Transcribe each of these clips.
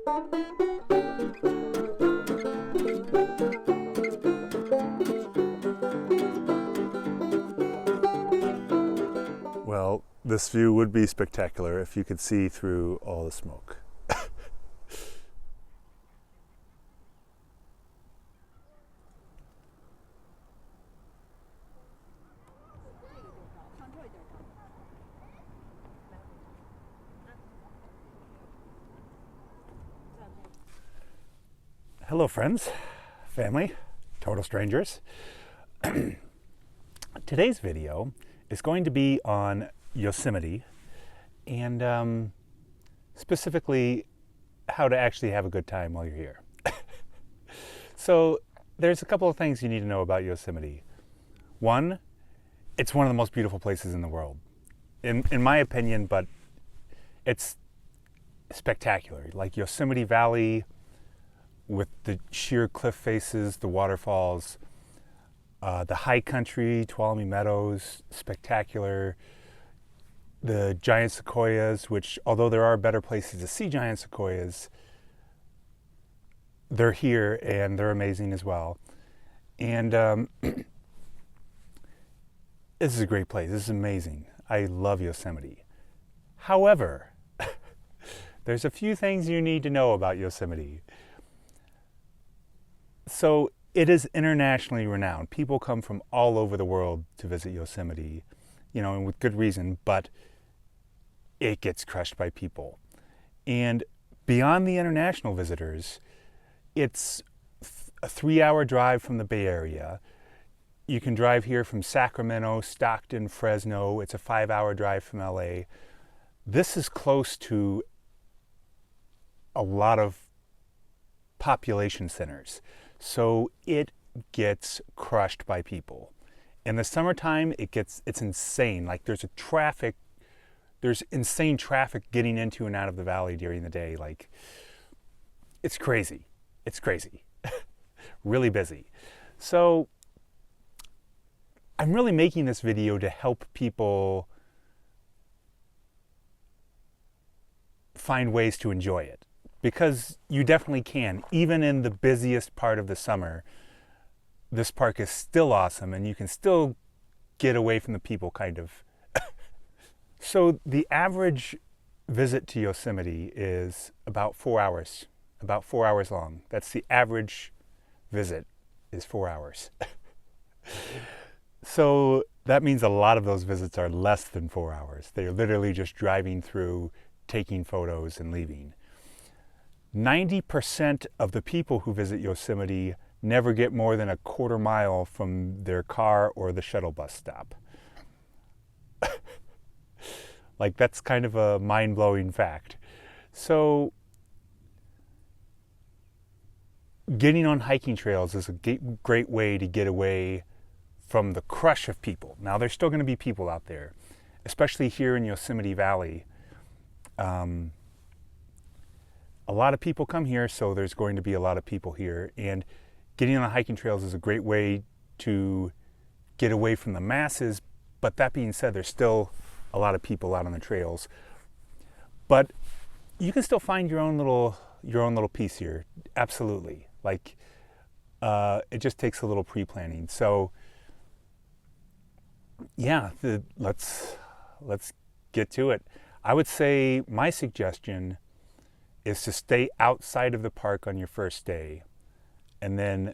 Well, this view would be spectacular if you could see through all the smoke. Hello friends, family, total strangers. Today's video is going to be on Yosemite and specifically how to actually have a good time while you're here. So there's a couple of things you need to know about Yosemite. One, it's one of the most beautiful places in the world, in my opinion, but it's spectacular. Like Yosemite Valley, with the sheer cliff faces, the waterfalls, the high country, Tuolumne Meadows, spectacular. The giant sequoias, which although there are better places to see giant sequoias, they're here and they're amazing as well. And this is a great place. This is amazing. I love Yosemite. However, there's a few things you need to know about Yosemite. So it is internationally renowned. People come from all over the world to visit Yosemite, and with good reason, but it gets crushed by people. And beyond the international visitors, it's a 3-hour drive from the Bay Area. You can drive here from Sacramento, Stockton, Fresno. It's a 5-hour drive from LA. This is close to a lot of population centers. So it gets crushed by people. In the summertime, it's insane. Like there's insane traffic getting into and out of the valley during the day. Like it's crazy. It's crazy. Really busy. So I'm really making this video to help people find ways to enjoy it. Because you definitely can. Even in the busiest part of the summer, this park is still awesome and you can still get away from the people, kind of. So the average visit to Yosemite is about 4 hours, about 4 hours long. That's the average visit, is 4 hours. So that means a lot of those visits are less than 4 hours. They're literally just driving through, taking photos and leaving. 90% of the people who visit Yosemite never get more than a quarter mile from their car or the shuttle bus stop. Like that's kind of a mind-blowing fact. So getting on hiking trails is a great way to get away from the crush of people. Now there's still going to be people out there, especially here in Yosemite Valley. A lot of people come here, so there's going to be a lot of people here. And getting on the hiking trails is a great way to get away from the masses. But that being said, there's still a lot of people out on the trails. But you can still find your own little piece here. Absolutely. Like it just takes a little pre-planning. So yeah, let's get to it. I would say my suggestion is to stay outside of the park on your first day and then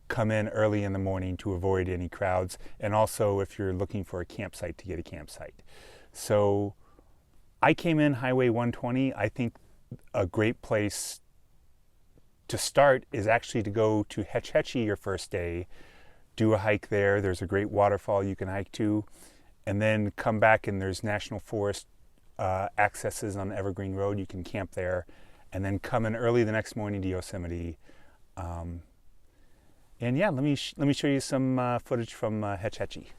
come in early in the morning to avoid any crowds, and also if you're looking for a campsite, to get a campsite. So I came in Highway 120. I think a great place to start is actually to go to Hetch Hetchy your first day, do a hike there. There's a great waterfall you can hike to, and then come back and there's National Forest accesses on Evergreen Road. You can camp there, and then come in early the next morning to Yosemite. And yeah, let me show you some footage from Hetch Hetchy.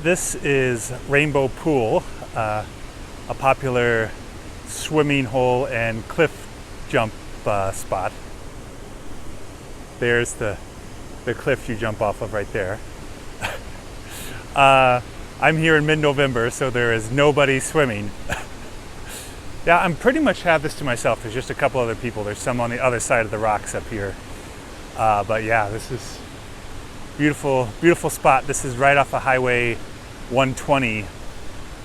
This is Rainbow Pool, a popular swimming hole and cliff jump spot. There's the cliff you jump off of right there. I'm here in mid-November, so there is nobody swimming. Yeah, I'm pretty much have this to myself. There's just a couple other people. There's some on the other side of the rocks up here. But yeah, this is beautiful, beautiful spot. This is right off of Highway 120.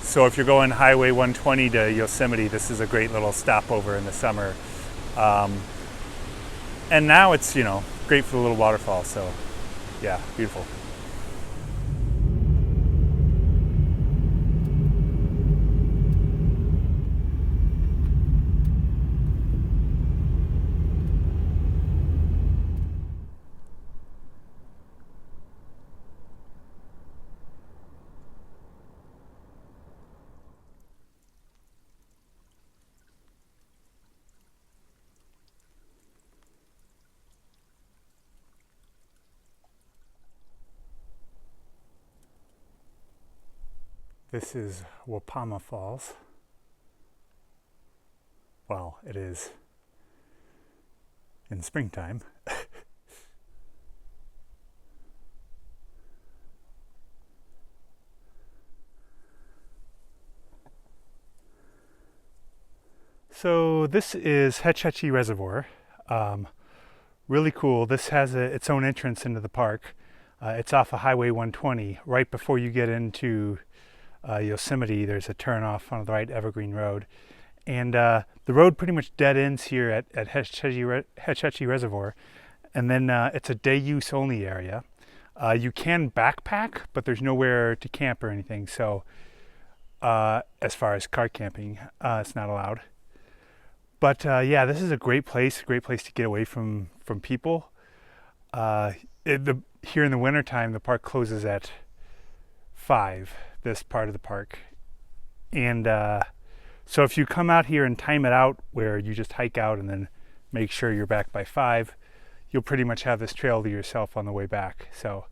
So if you're going Highway 120 to Yosemite, this is a great little stopover in the summer. And now it's, you know, great for the little waterfall. So yeah, beautiful. This is Wapama Falls. Well, it is in springtime. So this is Hetch Hetchy Reservoir. Really cool. This has its own entrance into the park. It's off of Highway 120. Right before you get into Yosemite, there's a turn off on the right, Evergreen Road. And the road pretty much dead ends here at Hetch Hetchy Reservoir. And then it's a day use only area. You can backpack, but there's nowhere to camp or anything. So as far as car camping, it's not allowed. But yeah, this is a great place to get away from people. Here in the wintertime, the park closes at 5, this part of the park. And so if you come out here and time it out where you just hike out and then make sure you're back by 5, you'll pretty much have this trail to yourself on the way back. So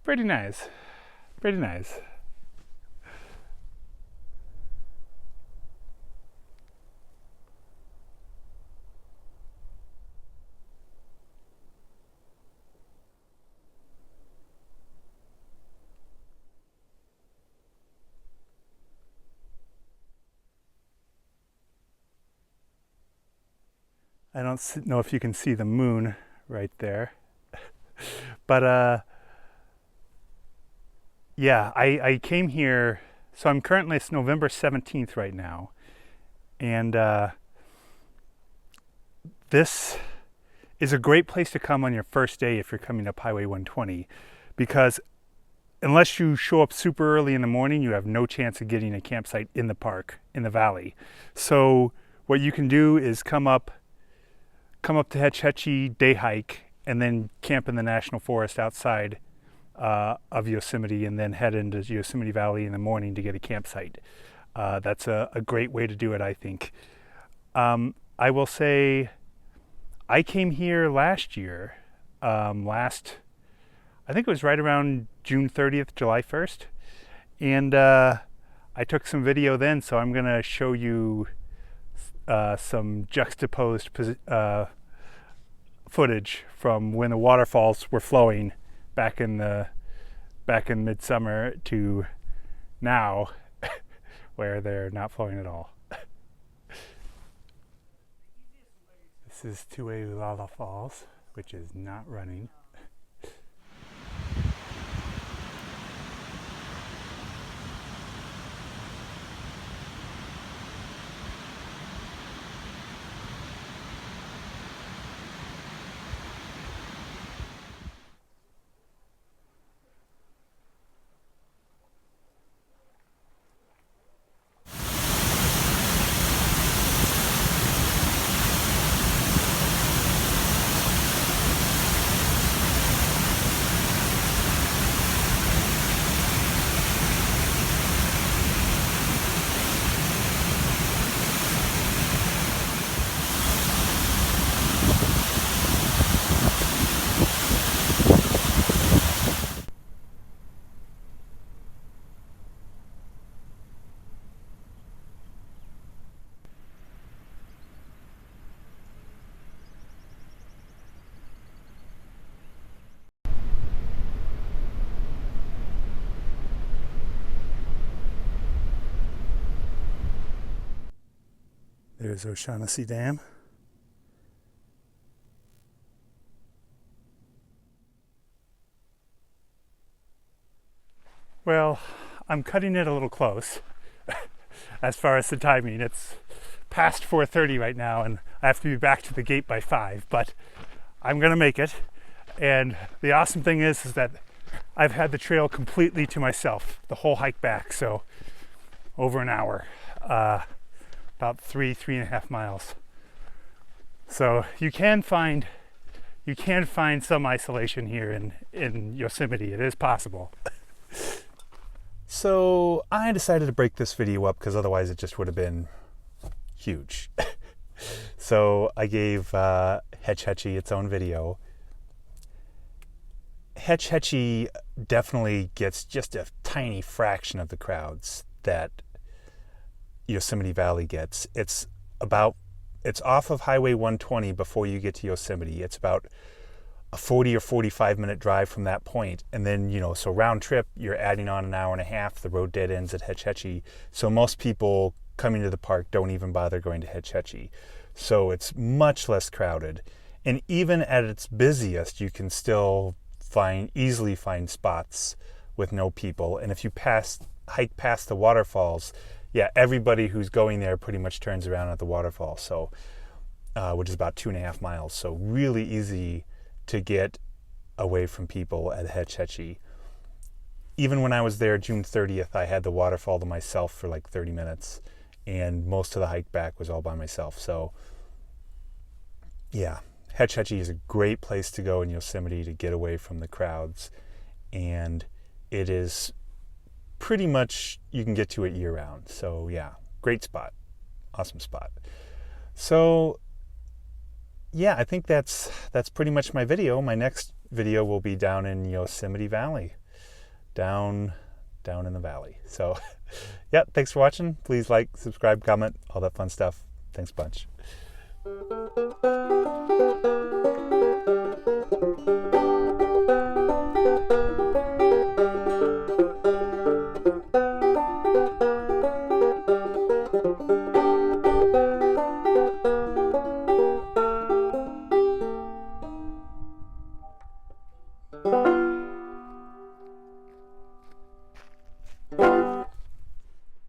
pretty nice, pretty nice. I don't know if you can see the moon right there, but yeah, I came here, so I'm currently, it's November 17th right now, and this is a great place to come on your first day if you're coming up Highway 120, because unless you show up super early in the morning, you have no chance of getting a campsite in the park, in the valley. So what you can do is come up to Hetch Hetchy, day hike, and then camp in the National Forest outside of Yosemite, and then head into Yosemite Valley in the morning to get a campsite. That's a great way to do it, I think. I will say, I came here last year, I think it was right around June 30th, July 1st, and I took some video then, so I'm gonna show you some juxtaposed footage from when the waterfalls were flowing back in midsummer to now, where they're not flowing at all. This is Tuolala Falls, which is not running. There's O'Shaughnessy Dam. Well, I'm cutting it a little close as far as the timing. It's past 4:30 right now, and I have to be back to the gate by 5, but I'm gonna make it. And the awesome thing is that I've had the trail completely to myself the whole hike back, so over an hour, about 3.5 miles. So you can find some isolation here in Yosemite. It is possible. So I decided to break this video up because otherwise it just would have been huge. So I gave Hetch Hetchy its own video. Hetch Hetchy definitely gets just a tiny fraction of the crowds that Yosemite Valley gets. It's off of Highway 120 before you get to Yosemite. It's about a 40 or 45 minute drive from that point. And then, so round trip, you're adding on an hour and a half. The road dead ends at Hetch Hetchy. So most people coming to the park don't even bother going to Hetch Hetchy. So it's much less crowded. And even at its busiest, you can still easily find spots with no people. And if you hike past the waterfalls, yeah, everybody who's going there pretty much turns around at the waterfall. So, which is about 2.5 miles. So really easy to get away from people at Hetch Hetchy. Even when I was there June 30th, I had the waterfall to myself for like 30 minutes, and most of the hike back was all by myself. So yeah, Hetch Hetchy is a great place to go in Yosemite to get away from the crowds, and it is pretty much, you can get to it year round. So yeah, great spot, awesome spot. So yeah, I think that's pretty much my video. My next video will be down in Yosemite Valley, down in the valley. So yeah, thanks for watching. Please like, subscribe, comment, all that fun stuff. Thanks a bunch.